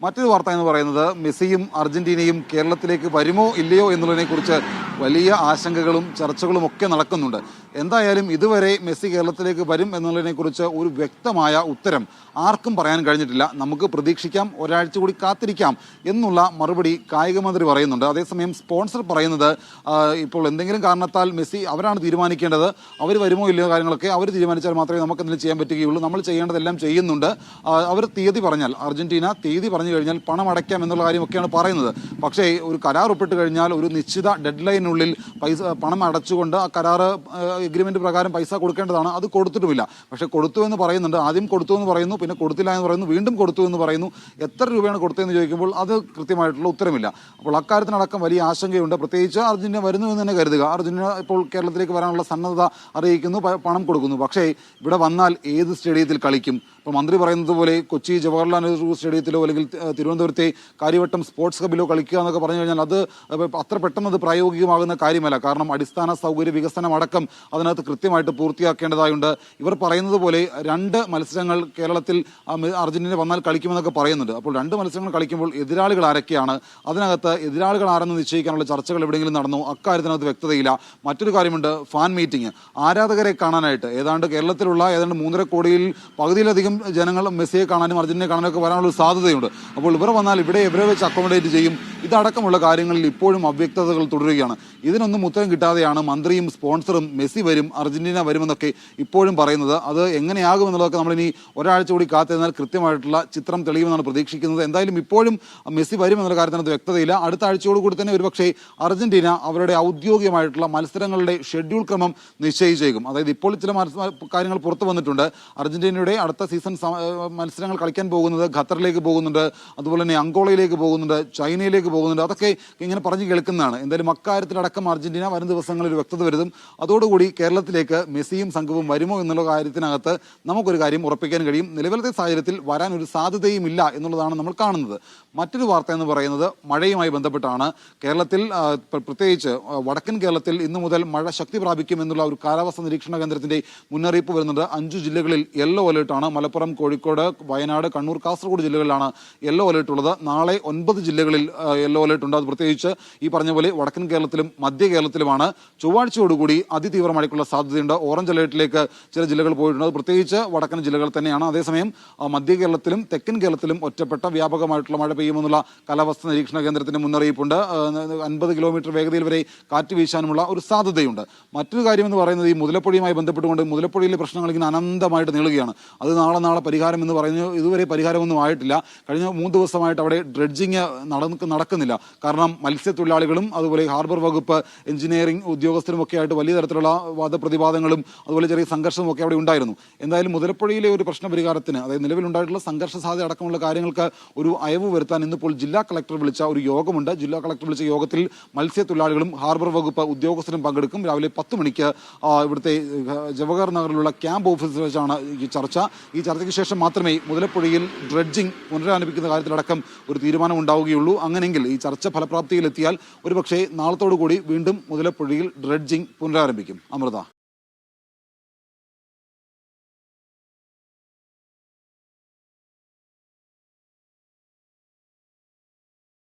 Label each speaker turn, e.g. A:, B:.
A: മറ്റൊരു വാർത്ത എന്ന് പറയുന്നത് മെസ്സിയും അർജന്റീനയും കേരളത്തിലേക്ക് വരുമോ ഇല്ലയോ എന്നുള്ളതിനെക്കുറിച്ച് വലിയ ആശങ്കകളും ചർച്ചകളും ഒക്കെ നടക്കുന്നുണ്ട്. എന്തായാലും ഇതുവരെ മെസ്സി കേരളത്തിലേക്ക് വരും എന്നുള്ളതിനെക്കുറിച്ച് ഒരു വ്യക്തമായ ഉത്തരം ആർക്കും പറയാൻ കഴിഞ്ഞിട്ടില്ല. നമുക്ക് പ്രതീക്ഷിക്കാം, ഒരാഴ്ച കൂടി കാത്തിരിക്കാം എന്നുള്ള മറുപടി കായിക മന്ത്രി പറയുന്നുണ്ട്. അതേസമയം സ്പോൺസർ പറയുന്നത് ഇപ്പോൾ എന്തെങ്കിലും കാരണത്താൽ മെസ്സി അവരാണ് തീരുമാനിക്കേണ്ടത്, അവർ വരുമോ ഇല്ലയോ കാര്യങ്ങളൊക്കെ അവർ തീരുമാനിച്ചാൽ മാത്രമേ നമുക്ക് എന്തെങ്കിലും ചെയ്യാൻ പറ്റുകയുള്ളൂ, നമ്മൾ ചെയ്യേണ്ടതെല്ലാം ചെയ്യുന്നുണ്ട്. അവർ തീയതി പറഞ്ഞാൽ, അർജന്റീന തീയതി പറഞ്ഞു കഴിഞ്ഞാൽ പണം അടയ്ക്കാം എന്നുള്ള കാര്യമൊക്കെയാണ് പറയുന്നത്. പക്ഷേ ഒരു കരാർ ഒപ്പിട്ട് കഴിഞ്ഞാൽ ഒരു നിശ്ചിത ഡെഡ് ലൈനുള്ളിൽ പണം അടച്ചുകൊണ്ട് ആ കരാർ എഗ്രിമെന്റ് പ്രകാരം പൈസ കൊടുക്കേണ്ടതാണ്. അത് കൊടുത്തിട്ടുമില്ല. പക്ഷേ കൊടുത്തു എന്ന് പറയുന്നുണ്ട്. ആദ്യം കൊടുത്തു എന്ന് പറയുന്നു, പിന്നെ കൊടുത്തില്ല എന്ന് പറയുന്നു, വീണ്ടും കൊടുത്തു എന്ന് പറയുന്നു. എത്ര രൂപയാണ് കൊടുത്തതെന്ന് ചോദിക്കുമ്പോൾ അത് കൃത്യമായിട്ടുള്ള ഉത്തരമില്ല. അപ്പോൾ അക്കാര്യത്തിനടക്കം വലിയ ആശങ്കയുണ്ട്. പ്രത്യേകിച്ച് അർജന്റീന വരുന്നു എന്ന് തന്നെ കരുതുക. അർജന്റീന ഇപ്പോൾ കേരളത്തിലേക്ക് വരാനുള്ള സന്നദ്ധത അറിയിക്കുന്നു, പണം കൊടുക്കുന്നു. പക്ഷേ ഇവിടെ വന്നാൽ ഏത് സ്റ്റേഡിയത്തിൽ കളിക്കും? ഇപ്പോൾ മന്ത്രി പറയുന്നത് പോലെ കൊച്ചി ജവഹർലാൽ നെഹ്റു സ്റ്റേഡിയത്തിലോ അല്ലെങ്കിൽ തിരുവനന്തപുരത്തെ കാര്യവട്ടം സ്പോർട്സ് ക്ലബിലോ കളിക്കുക എന്നൊക്കെ പറഞ്ഞു കഴിഞ്ഞാൽ അത് അത്ര പെട്ടെന്ന് അത് പ്രായോഗികമാകുന്ന കാര്യമല്ല. കാരണം അടിസ്ഥാന സൗകര്യ വികസനം അടക്കം അതിനകത്ത് കൃത്യമായിട്ട് പൂർത്തിയാക്കേണ്ടതായുണ്ട്. ഇവർ പറയുന്നത് പോലെ 2 മത്സരങ്ങൾ കേരളത്തിൽ അർജന്റീന വന്നാൽ കളിക്കുമെന്നൊക്കെ പറയുന്നുണ്ട്. അപ്പോൾ 2 മത്സരങ്ങൾ കളിക്കുമ്പോൾ എതിരാളികൾ ആരൊക്കെയാണ്, അതിനകത്ത് എതിരാളികൾ ആരെന്ന് നിശ്ചയിക്കാനുള്ള ചർച്ചകൾ എവിടെയെങ്കിലും നടന്നു? അക്കാര്യത്തിനകത്ത് വ്യക്തതയില്ല. മറ്റൊരു കാര്യമുണ്ട്, ഫാൻ മീറ്റിംഗ്. ആരാധകരെ കാണാനായിട്ട് ഏതാണ്ട് കേരളത്തിലുള്ള 3.5 കോടിയിൽ പകുതിയിലധികം ജനങ്ങൾ മെസ്സിയെ കാണാനും അർജന്റീനയെ കാണാനൊക്കെ വരാനുള്ള സാധ്യതയുണ്ട്. അപ്പോൾ ഇവർ വന്നാൽ ഇവരെ വെച്ച് അക്കോമഡേറ്റ് ചെയ്യും. ഇതടക്കമുള്ള കാര്യങ്ങളിൽ ഇപ്പോഴും അവ്യക്തതകൾ തുടരുകയാണ്. ഇതിനൊന്നും ഉത്തരം കിട്ടാതെയാണ് മന്ത്രിയും സ്പോൺസറും മെസ്സി വരും, അർജന്റീന വരുമെന്നൊക്കെ ഇപ്പോഴും പറയുന്നത്. അത് എങ്ങനെയാകുമെന്നുള്ളതൊക്കെ നമ്മളിനി ഒരാഴ്ച കൂടി കാത്തിരുന്നാൽ കൃത്യമായിട്ടുള്ള ചിത്രം തെളിയുമെന്നാണ് പ്രതീക്ഷിക്കുന്നത്. എന്തായാലും ഇപ്പോഴും മെസ്സി വരുമെന്നുള്ള കാര്യത്തിനകത്ത് വ്യക്തതയില്ല. അടുത്ത ആഴ്ചയോടുകൂടി തന്നെ ഒരുപക്ഷെ അർജന്റീന അവരുടെ ഔദ്യോഗികമായിട്ടുള്ള മത്സരങ്ങളുടെ ഷെഡ്യൂൾ ക്രമം നിശ്ചയിച്ചേക്കും. അതായത് ഇപ്പോൾ ചില കാര്യങ്ങൾ പുറത്തു വന്നിട്ടുണ്ട്. അർജന്റീനയുടെ അടുത്ത സീസൺ മത്സരങ്ങൾ കളിക്കാൻ പോകുന്നത് ഖത്തറിലേക്ക് പോകുന്നുണ്ട്, അതുപോലെ തന്നെ അങ്കോളയിലേക്ക് പോകുന്നുണ്ട്, ചൈനയിലേക്ക് പോകുന്നുണ്ട്. അതൊക്കെ ഇങ്ങനെ പറഞ്ഞു കേൾക്കുന്നതാണ്. എന്തായാലും അക്കാര്യത്തിലടക്കം അർജന്റീന വരും ദിവസങ്ങളിൽ വ്യക്തത വരുത്തും. അതോടുകൂടി കേരളത്തിലേക്ക് മെസ്സിയും സംഘവും വരുമോ എന്നുള്ള കാര്യത്തിനകത്ത് നമുക്കൊരു കാര്യം ഉറപ്പിക്കാൻ കഴിയും. നിലവിലത്തെ സാഹചര്യത്തിൽ വരാൻ ഒരു സാധ്യതയും ഇല്ല എന്നുള്ളതാണ് നമ്മൾ കാണുന്നത്. മറ്റൊരു വാർത്ത എന്ന് പറയുന്നത് മഴയുമായി ബന്ധപ്പെട്ടാണ്. കേരളത്തിൽ പ്രത്യേകിച്ച് വടക്കൻ കേരളത്തിൽ ഇന്നു മുതൽ മഴ ശക്തി പ്രാപിക്കും എന്നുള്ള ഒരു കാലാവസ്ഥാ നിരീക്ഷണ കേന്ദ്രത്തിന്റെ മുന്നറിയിപ്പ് വരുന്നുണ്ട്. 5 ജില്ലകളിൽ യെല്ലോ അലേർട്ടാണ്. മലപ്പുറം, കോഴിക്കോട്, വയനാട്, കണ്ണൂർ, കാസർഗോഡ് ജില്ലകളിലാണ് യെല്ലോ അലേർട്ട് ഉള്ളത്. നാളെ 9 ജില്ലകളിൽ യെല്ലോ അലേർട്ട് ഉണ്ട്. അത് പ്രത്യേകിച്ച് ഈ പറഞ്ഞ പോലെ വടക്കൻ കേരളത്തിലും മധ്യ കേരളത്തിലുമാണ്. ചൊവ്വാഴ്ചയോടുകൂടി അതിതീവ്ര മഴയ്ക്കുള്ള സാധ്യതയുണ്ട്. ഓറഞ്ച് അലേർട്ടിലേക്ക് ചില ജില്ലകൾ പോയിട്ടുണ്ട്. അത് പ്രത്യേകിച്ച് വടക്കൻ ജില്ലകൾ തന്നെയാണ്. അതേസമയം മധ്യ കേരളത്തിലും തെക്കൻ കേരളത്തിലും ഒറ്റപ്പെട്ട വ്യാപകമായിട്ടുള്ള മഴ പെയ്യുമെന്നുള്ള കാലാവസ്ഥാ നിരീക്ഷണ കേന്ദ്രത്തിന്റെ മുന്നറിയിപ്പുണ്ട്. 50 കിലോമീറ്റർ വേഗതയിൽ വരെ കാറ്റ് വീശാനുമുള്ള ഒരു സാധ്യതയുണ്ട്. മറ്റൊരു കാര്യമെന്ന് പറയുന്നത് ഈ മുതലപ്പൊഴിയുമായി ബന്ധപ്പെട്ടുകൊണ്ട് മുതലപ്പൊഴിയിലെ പ്രശ്നങ്ങൾ ഇങ്ങനെ അനന്തമായിട്ട് നീളുകയാണ്. അത് നാളെ പരിഹാരം എന്ന് പറഞ്ഞു. ഇതുവരെ പരിഹാരമൊന്നും ആയിട്ടില്ല. കഴിഞ്ഞ 3 ദിവസമായിട്ട് അവിടെ ഡ്രെഡ്ജിങ് നടക്കുന്നില്ല. കാരണം മത്സ്യത്തൊഴിലാളികളും അതുപോലെ ഹാർബർ വകുപ്പ് എഞ്ചിനീയറിംഗ് ഉദ്യോഗസ്ഥരും ഒക്കെ ആയിട്ട് വലിയ തരത്തിലുള്ള വാദപ്രതിവാദങ്ങളും അതുപോലെ ചെറിയ സംഘർഷവും ഒക്കെ അവിടെ ഉണ്ടായിരുന്നു. എന്തായാലും മുതലപ്പൊഴിയിലെ ഒരു പ്രശ്ന പരിഹാരത്തിന്, അതായത് നിലവിലുണ്ടായിട്ടുള്ള സംഘർഷ സാധ്യത അടക്കമുള്ള കാര്യങ്ങൾക്ക് ഒരു അയവ് വരുത്താൻ ഇന്നിപ്പോൾ ജില്ലാ കളക്ടർ വിളിച്ച ഒരു യോഗമുണ്ട്. ജില്ലാ കളക്ടർ വിളിച്ച യോഗത്തിൽ മത്സ്യത്തൊഴിലാളികളും ഹാർബർ വകുപ്പ് ഉദ്യോഗസ്ഥരും പങ്കെടുക്കും. രാവിലെ 10 മണിക്ക് ഇവിടുത്തെ ജവഹർ നഗറിലുള്ള ക്യാമ്പ് ഓഫീസിൽ വെച്ചാണ് ഈ ചർച്ച. ഈ ചർച്ചയ്ക്ക് ശേഷം മാത്രമേ മുതലപ്പൊഴിയിൽ ഡ്രെഡ്ജിംഗ് പുനരാരംഭിക്കുന്ന കാര്യത്തിലടക്കം ഒരു തീരുമാനം ഉണ്ടാവുകയുള്ളൂ. അങ്ങനെയെങ്കിൽ ഈ ചർച്ച ഫലപ്രാപ്തിയിലെത്തിയാൽ ഒരുപക്ഷെ നാളത്തോടുകൂടി വീണ്ടും മുതലപ്പൊഴിയിൽ ഡ്രെഡ്ജിംഗ് പുനരാരംഭിക്കും. അമൃത.